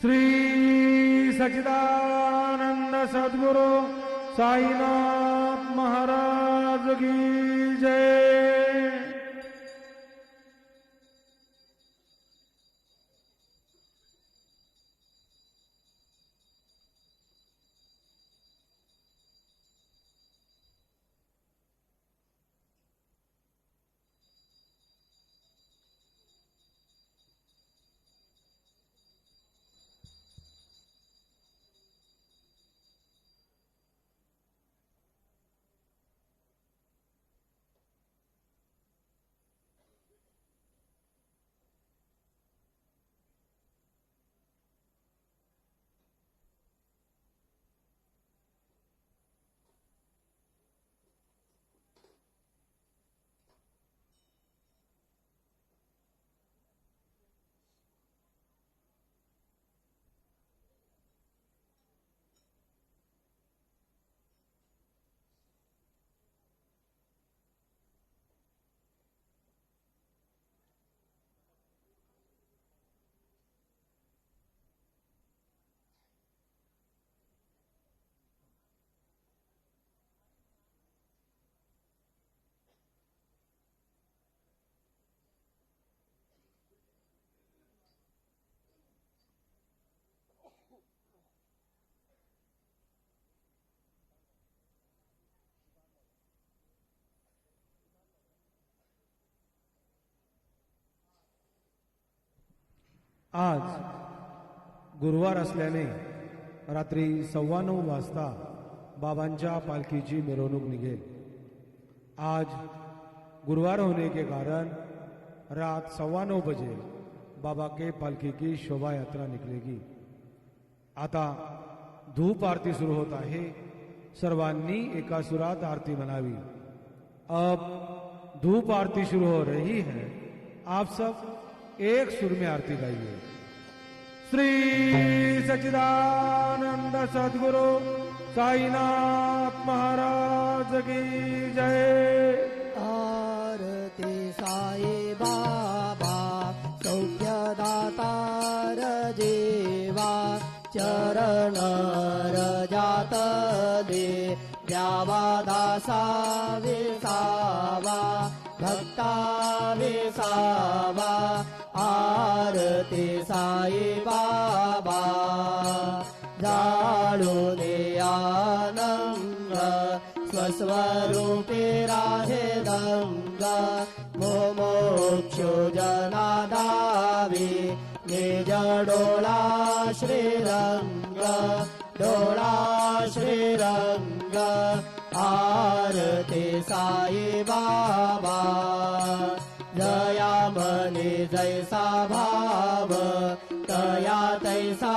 श्री सच्चिदानंद सद्गुरु साईनाथ महाराज की जय। आज गुरुवार असल्याने रात्री 9:15 वाजता बाबांच्या पालखीची मिरवणूक निघेल। आज गुरुवार होने के कारण रात 9:15 बजे बाबा के पालखी की शोभा यात्रा निकलेगी। आता धूप आरती सुरू होत आहे। सर्वांनी एका सुरात आरती म्हणावी। अब धूप आरती शुरू हो रही है। आप सब एक सुर में आरती गाइए। श्री सच्चिदानंद सद्गुरु साईनाथ महाराज की जय। आरती साई बाबा सौख्यदातार देवा चरण रजात दे द्यावा दासा विसावा भक्ता विसावा। आरती साई बाबा जाळून आनंद स्वस्वरूपी राहे दंग मोक्षो जनादावी निज डोळा श्रीरंग डोळा श्रीरंग। आरती साई बाबा जया मनी जैसा भाव तया तैसा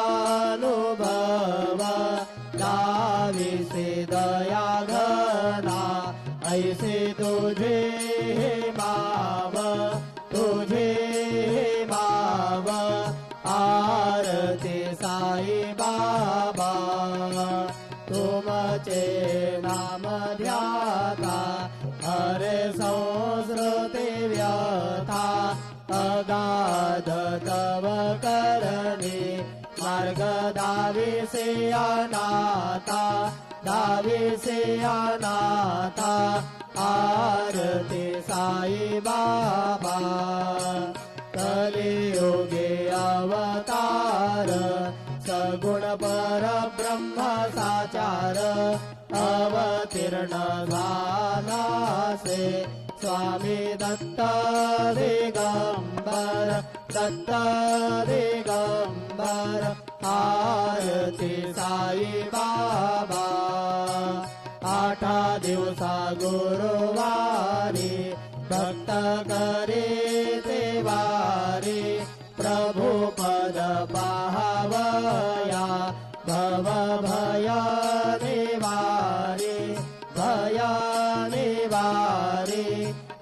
अनुभव गावी से दया घना ऐसे तुझे माव तुझे माव। आरती साई बाबा तुमचे नाम ध्याता हरे संस्कृती व्यथा अगाध तव करणी मार्ग दाविसे अनाथा दाविसे अनाथा। आरती साई बाबा कलियुगे अवतार सगुण पर ब्रह्म साचार अवतीर्ण झालासे स्वामी दत्त दिगंबर दत्त दिगंबर। आरती साई बाबा आठा दिवसा गुरुवारी भक्त करे देवारी प्रभु पद पाहवया भव भय निवारी भय निवारी।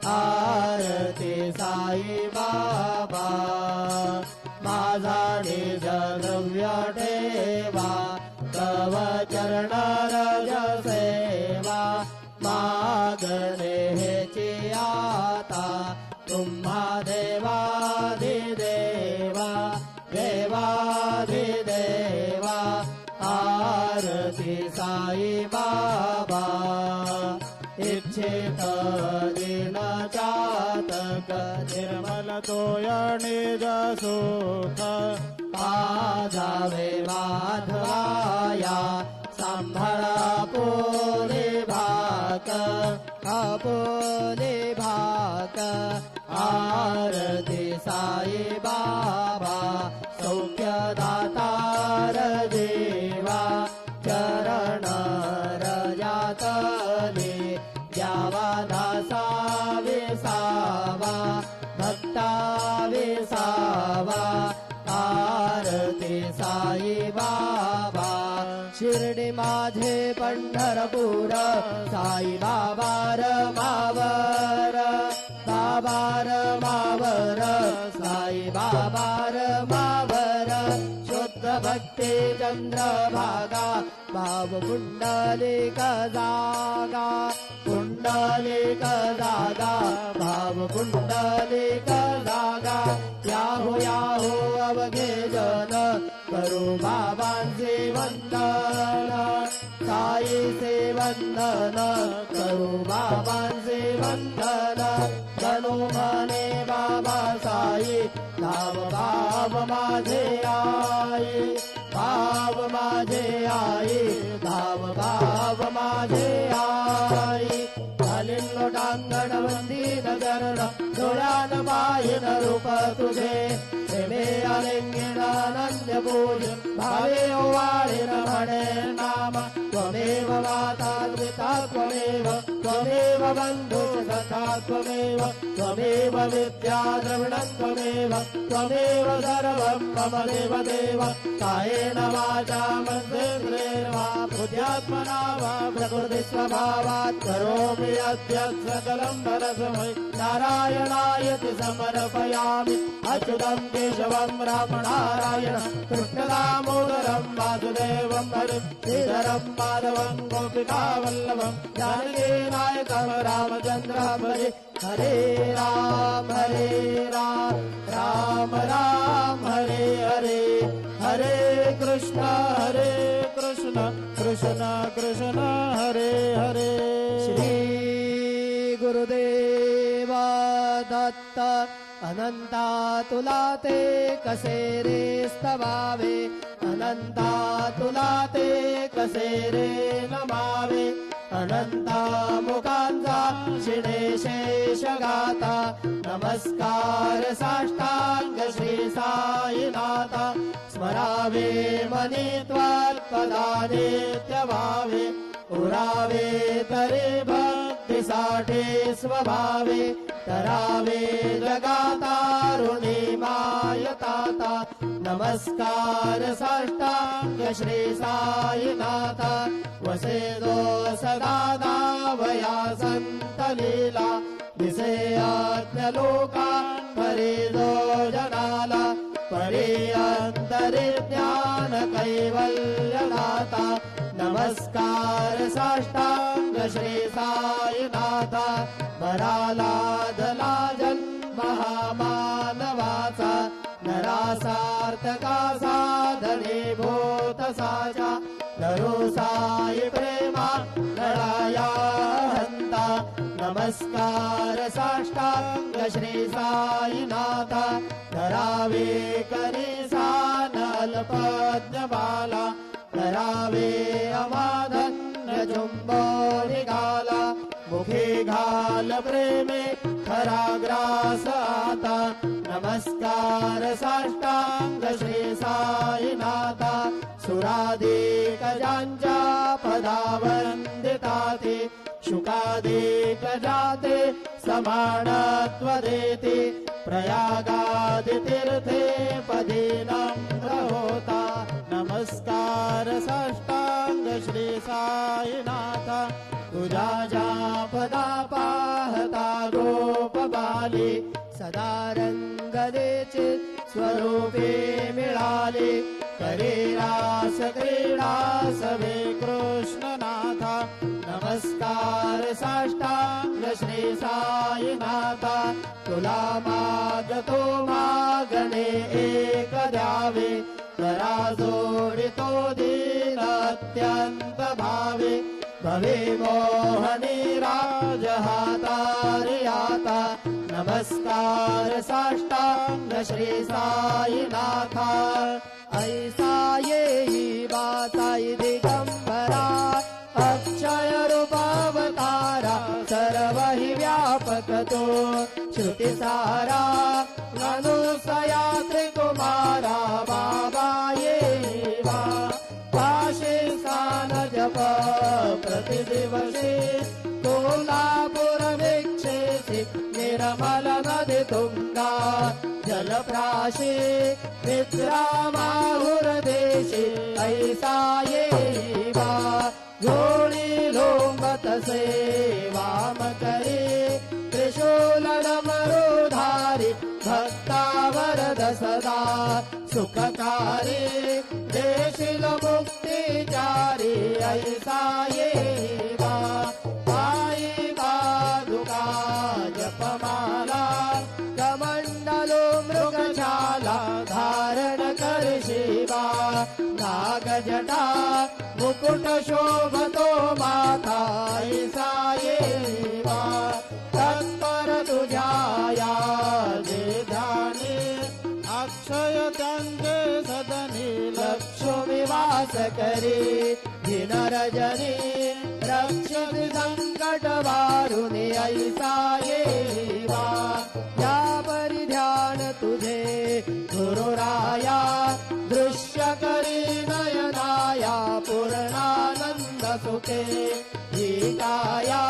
आरती साई बाबा माझा निज द्रव्य ठेवा तव चरण रज सेवा मागणे हेची आता तुम्हा देवाधिदेवा देवाधिदेवा। जातक निर्मल तोय निज सुख पाजावे माधवाया सांभाळा पोले भाक आपोले भाक आरती साई बाबा सौख्य दातार देवा चरण रजातले द्यावा दासा विसावा भक्ता विसावा आरती साई बाबा शिर्डी माझे पंढरपूर साई बाबा रमावर बाबा रमावर साई बाबा रमावर शुद्ध भक्ती चंद्रभागा भाव कुंडलिक जागा कुंडलिक जागा भाव कुंडलिक जागा याहो याहो अवघे जन करू बाबांचे वंदन साईचे वंदन करू बाबांचे वंदन जणू म्हणे बाबा साई धाव भाव माझे आई भाव माझे आई धाव भाव माझे आई झाले लोटांगण वंदी नगरण डोळ्यान पाहिन रूप तुझे प्रेमे आलिंगन आनंद पूजन भावे ओवाळीन म्हणे नाम त्वमेव माता पिता त्वमेव त्वमेव बंधु सखा त्वमेव त्वमेव विद्या द्रविणं त्वमेव त्वमेव सर्वं मम देव देव कायेन वाचा मन्त्रेण वा बुद्ध्यात्मना वा प्रकृति स्वभावात् करोमि अद्य सकलं परस्मै नारायणायति समर्पयामि अच्युतं केशवं रामनारायणं कृष्णदामोदरं वासुदेवं हरिं श्रीधरं माधवं गोपिकावल्लभं जानकीनायकं रामचन्द्रं हरे हरे राम राम राम हरे हरे हरे कृष्ण कृष्ण कृष्ण हरे हरे श्री गुरुदेव दत्त अनंता तुला ते कसे रे स्तवावे अनंता तुला ते कसे रे नमावे अनंता मुखांचा शिणे शेष गाता नमस्कार साष्टांग श्री साईनाथा स्मरावे मनी त्वत्पदा नित्य व्हावे उरावे तरी भक्तीसाठी स्वभावे करावे जगातारुणी मायताता नमस्कार साष्टांग श्री साईनाथा वसे दो सदा दावया संत लीला दिसे आज्ञ लोका परी दो जनाला परी अंतरी ज्ञान कैवल्यनाथा नमस्कार साष्टांग श्री साईनाथा बराला दला जन्म हा मानवाचा नरासार्थका साधने भूत साचा नरो साई प्रेमा लढाया हंता नमस्कार साष्टांग श्री साईनाथा धरावे करीसान अल्पज्ञबाला करावे अमाधन्य चुंबो निघाला मुखे घाल प्रेमे खरा ग्रास आता नमस्कार साष्टांग श्री साईनाथा सुराधिक ज्यांच्या पदावंदिताते शुकाधिक जाते समानत्व देते प्रयागादि तीर्थे पदी नम्र होता नमस्कार साष्टांग श्री साईनाथा तुझ्या ज्या पदा पाहता गोप बाली सदा रंगदेचे स्वरूपे मिळाले करे रास क्रीडा सवे कृष्णनाथा नमस्कार साष्टांग श्री साईनाथा तुला मागतो मागणे एक द्यावे करा जोडितो दीन अत्यंत भावे भवे मोहनी राज हातारी आता नमस्कार साष्टांग श्री साईनाथा ऐसा येई वासाई दिगंबरा अक्षय रूपावतारा सर्व हि व्यापक तो श्रुति सारा अनुसया त्रिकुमारा बाबा येई वा काशी सान जप प्रतिदिवसे कोल्हापुर वीक्षेसि निर्मल नदी तुंगा जलप्राशी विद्रामाहुरदेशे ऐसा येई वा जोडी लोंबत सेवाम करे त्रिशूल डमरुधारी भक्ता वरद सदा सुखकारी देशील मुक्तिचारी ऐसा येई वा पायी पादुका जपमाला कमंडलो मृगशाला धारण कर शिवा नागजटा मुकुट शोभतो माथा ऐसा येई वा तत्पर तुझ्या जे ध्यानी अक्षय त्यांचे सदनी लक्ष्मी वास करी दिन रजनी रक्षति संकट वारुणी ऐसा येई वा या परिध्यान तुझे गुरुराया दृश्य करी नयनाया पूर्णानंद सुखे ही काया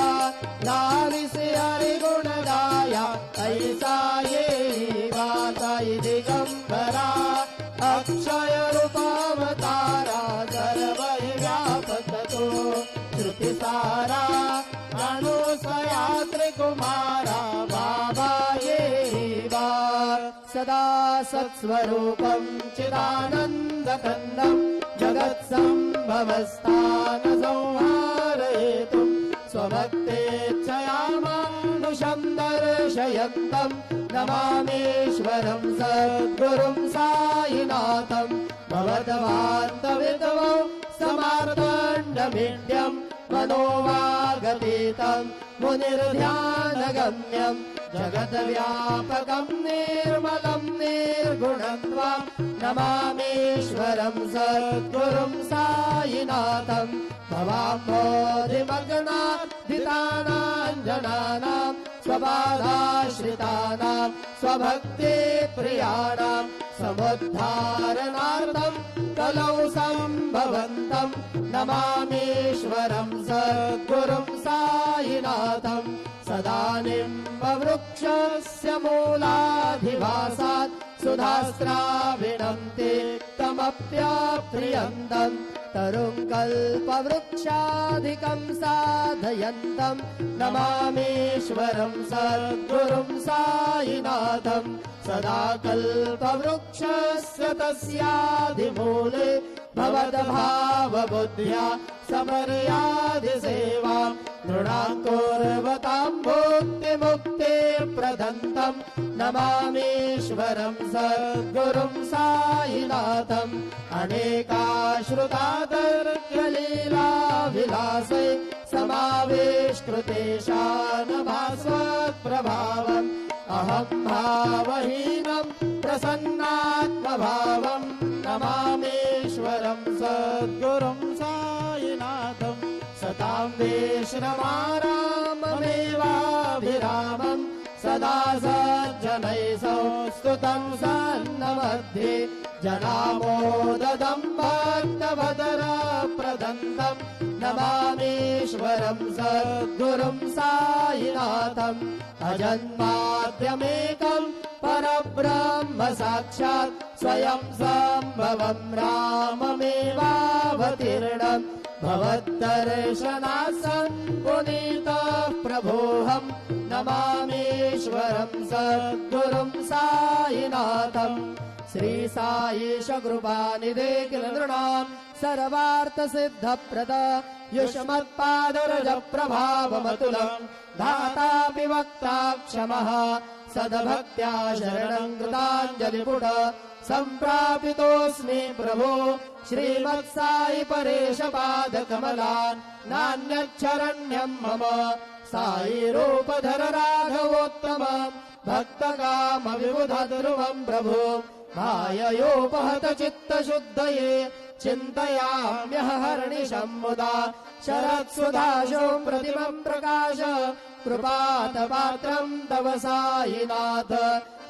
लाविसे हरि गुण गाया ऐसा येई वा साई दिगंबरा अक्षय रूपावतारा सर्व हि व्यापक तो श्रुति सारा अनुसया त्रिकुमारा बाबा येई वा सदा सत्स्वरूपं चिदानन्दकन्दं जगत्सम्भवस्थान संहारयितुं स्वभक्तेच्छया मानुषं दर्शयन्तं नमामीश्वरं सद्गुरुं साईनाथं भवद्वान्तविद्वौ समार्तण्डमीड्यं मनोवागतीतं मुनिर्ध्यानगम्यं जगद्व्यापकं निर्मलं निर्गुणं त्वां नमामीश्वरं सद्गुरुं साईनाथं भवाम्भोधिमग्नाधितानां स्वबाधाश्रितानां स्वभक्तिप्रियाणां समुद्धारणार्थं कलौ सम्भवन्तं नमामीश्वरं सद्गुरुं साईनाथं सदा निम्बवृक्षस्य मूलाधिवासात् सुधास्राविणं ते तमप्याप्रियन्तं तरुं कल्पवृक्षाधिकं साधयन्तं नमामीश्वरं सद्गुरुं साईनाथं सदा कल्पवृक्षस्य तस्याधिमूले भवद्भावबुद्ध्या समर्यादिसेवां नृणाङ्कुर्वतां भुक्तिमुक्तिप्रदन्तं नमामीश्वरं सद्गुरुं साईनाथम् अनेकाश्रुतातर्क्यलीलाविलासे समावेष्कृतेशानभास्वत्प्रभावम् अहं भावहीनं प्रसन्नात्मभावं नमामीश्वरं सद्गुरुं साईनाथं सतां विश्रमाराममेवाभिरामं सदा सज्जनैः संस्तुतं सन्नमध्ये जनामोददं भक्तवदरप्रदन्तं नमामीश्वरं सद्गुरुं साईनाथम् अजन्माद्यमेकं परब्रह्म साक्षात् स्वयं सम्भवं राममेवावतीर्णं भवद्दर्शनासन् पुनीतः प्रभोऽहं नमामीश्वरं सद्गुरुं साईनाथम् श्री साईश कृपानिधे किल नृणां सर्वार्थ सिद्धप्रद युष्मत्पादरज प्रभावमतुलं धातापि वक्ता क्षमः सद्भक्त्या शरणं कृताञ्जलिपुट सम्प्रापितोऽस्मि प्रभो श्रीमत्साई परेश पादकमलान् नान्यच्छरण्यं मम साई रूपधर राघवोत्तम भक्तकामविबुधध्रुवम् प्रभु माययोपहत चित्तशुद्धये चिन्तयाम्यह हर्निशम् मुदा शरत्सुधाशोम् प्रतिमम् प्रकाश कृपातपात्रम् तव सायिनाथ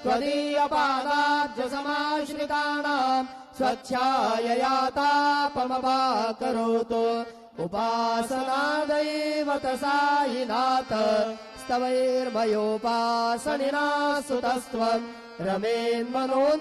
त्वदीयपादाब्जसमाश्रितानाम् स्वच्छायया तापमपाकरोतु उपासनादैवत सायिनाथ स्तवैर्मयोपासनिना सुतस्त्वम् रमेन्मनोन्मे